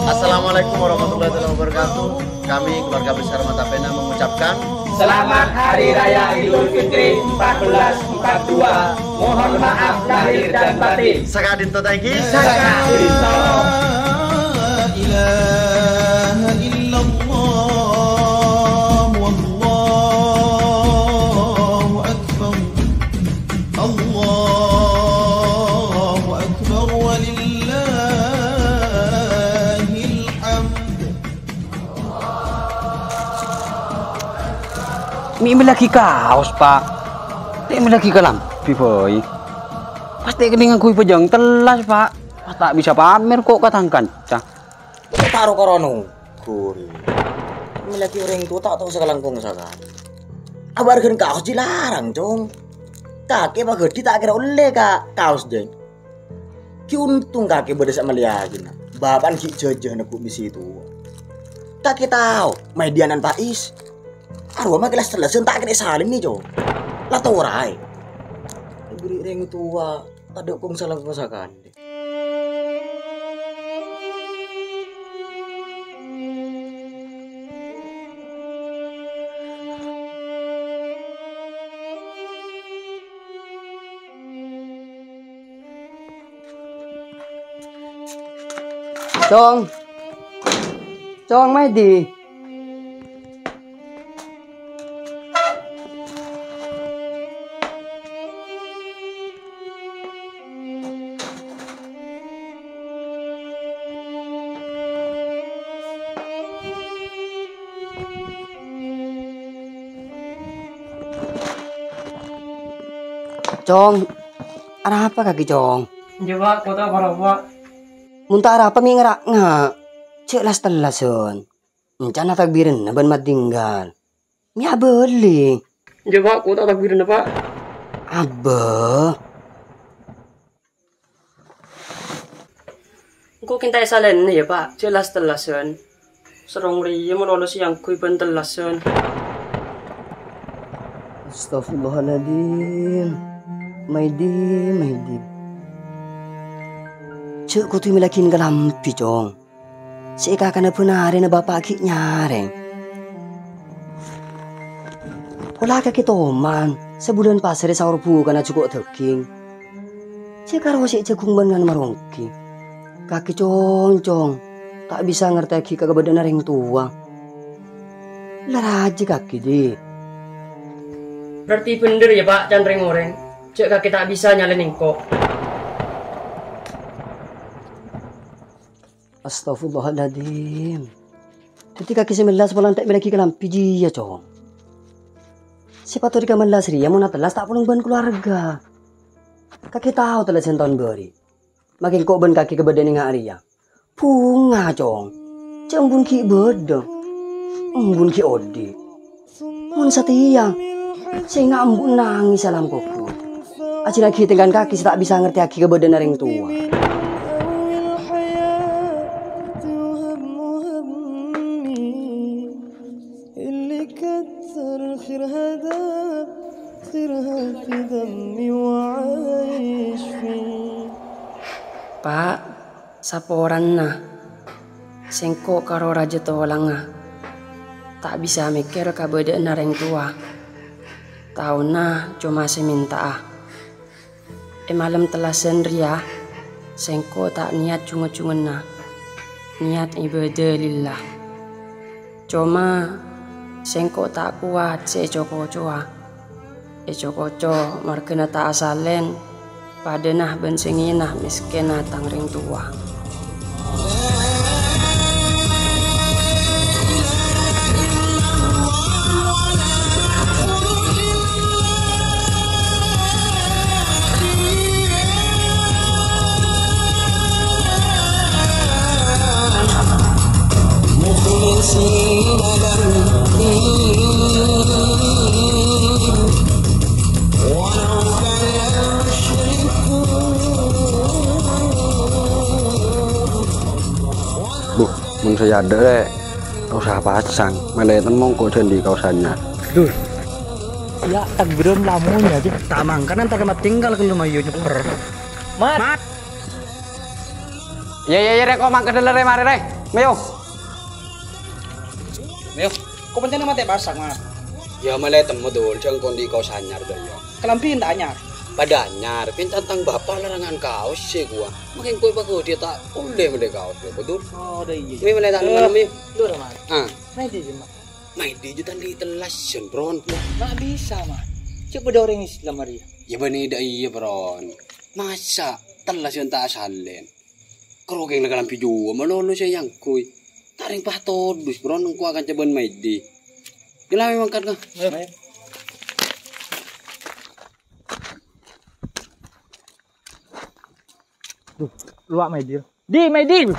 Assalamualaikum warahmatullahi wabarakatuh. Kami keluarga besar Matapena mengucapkan Selamat Hari Raya Idul Fitri 1442. Mohon maaf lahir dan batin. Sakadinto taiki. Sakadinto. Ini lagi kaos, Pak. Ini lagi kelampi, boy. Pasti keningan kui pejang telas, Pak. Tak bisa pamer kok katangkan. Cah. Taruh korono. Kuri. Ini lagi orang tua tak tahu sekalangkung sakan. Abarkan kaos dilarang, Cong. Kakek mah gede tak kira oleh kak kaos jeng. Ki untung kakek beda sama liatin. Bapan ki jajan aku di situ. Kakek tahu, medianan Pais. Arwah mah kelas telas tak kena salim nih jo. Lah tau rai. Beri ring tua, ada kong salah masakan. Cong mai di. Cong, ada apa kaki Cong? Coba kota Karawa. Muntah ada apa mi ngerak nggak? Celas telasun. Rencana takbirin naban mat tinggal. Mi abeli. Coba kota takbirin apa? Abah. Kok kita salen ya Pak? Jelas telasan. Serong riya melolos yang kui pentelasan. Astagfirullahaladzim. Maidi. Cek ku tu milakin kelampi Cong. Seka kana punare na bapak ki nyareng. Pola kaki toman. Sebulan pasare saur bu kana cukup teking. Cek karo sik cegung ban ngan marongki. Kaki Cong. Tak bisa ngerti ki kagak badan ring tua. Laraji kaki di. Berarti bener ya Pak, candring oreng. Cek kaki tak bisa nyalenin kok. Astagfirullahaladzim. Ketika kaki 19 bulan tak lagi kelampi dia Cong. Siapa tuh di kamar ria mau telas tak pulang ban keluarga. Kaki tahu telah tahun beri. Makin kok ban kaki ke badan yang ria. Punga Cong. Cembun ki bedeng. Embun ki odi. Mun satiang. Saya ngambun nangis salam koku. Aci lagi tinggal kaki tak bisa ngerti aki ke badan ring tua. Pak, saporan nah. Sengko karo raja tolang nah. Tak bisa mikir kabadaan ring tua. Tahu nah cuma seminta ah. Malam telah sendria. Sengko tak niat cungun-cungun nah. Niat ibadah lillah. Cuma sengko tak kuat secokocoa. Ecokoco markena tak asalen. Padenah bensinginah miskinah tangring tua. Mun saya ada deh, kau usah pasang, meletan mongko di kausannya. Dur, ya takbiran lamunya aja. Tamang kan antar kemat tinggal ke rumah nyeper. Mat. Ya rek kok mangke deler mari rek. Ayo. Ayo, kok pancen mate pasak, Mas. Ya malah temu dul, jangan kondi kau sanyar dah ya. Kelampiin tak anyar. Pada anyar, tentang bapak larangan kaos sih gua. Makin kau bagus dia tak boleh mende kaos ya, betul? Oh, dah iya. Mi malah tak mi. Lho, Mas. Ah, Main di Mas. main di jutaan di telas bron. Nggak bisa, Mas. Coba ada orang Islam hari. Ya bani dah iya bron. Masa telas yang tak asalin. Kerogeng nak lampi juga, malolo saya yang kui. Taring patodus bron, aku akan coba main di. Gila memang kan kah? Ayo. Luak Maidir. Di Maidir.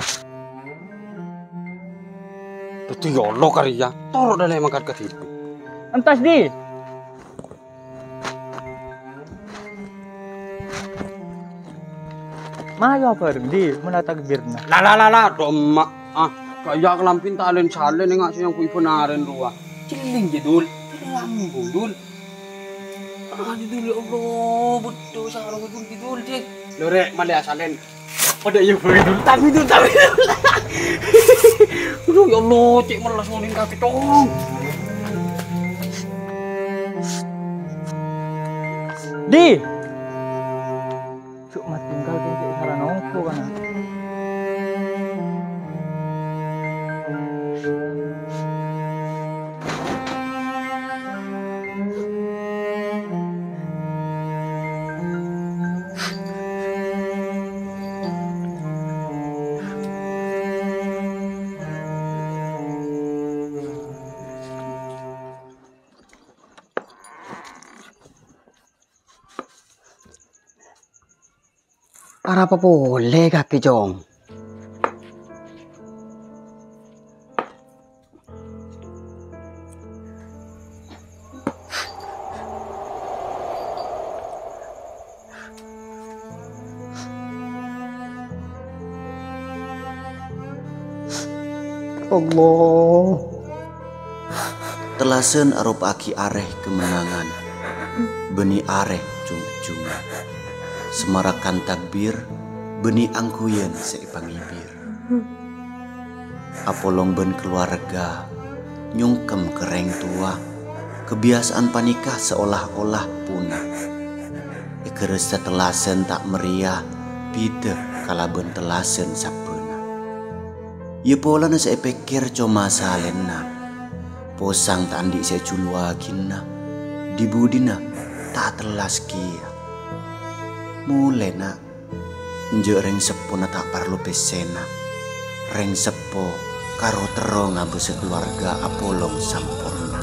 Betul ya Allah karya. Torok dah memang kan ke situ. Entas di. Mayo apa di mana takbirna. Lah, do emak. Ah, kayak kelampin talen salen enggak sih yang kui penaren ruah. Ciling jedul. Lambung dul. Ah, dulu Allah, betul sarung dul cik. Lore malah salen. Pada iya begitu. Tapi dul. Aduh ya Allah, cik malah sonin kaki dong. Di. Cuk mat tinggal kayak saran nongko kan. Para apa boleh kaki Jong? Allah. Telasen arop aki areh kemenangan. Beni areh cuma semarakan takbir, beni angkuyen seipangibir. Apolong ben keluarga, nyungkem kereng tua, kebiasaan panikah seolah-olah punah. Ikeresta telasen tak meriah, bide kala ben telasen sapuna. Ia pola na saya pikir cuma salena, posang tak andi saya culuakinna, dibudina tak telas kia. Mulai nak, njo reng sepo na tak perlu pesena. Reng sepo karo terong abu sekeluarga apolong sampurna.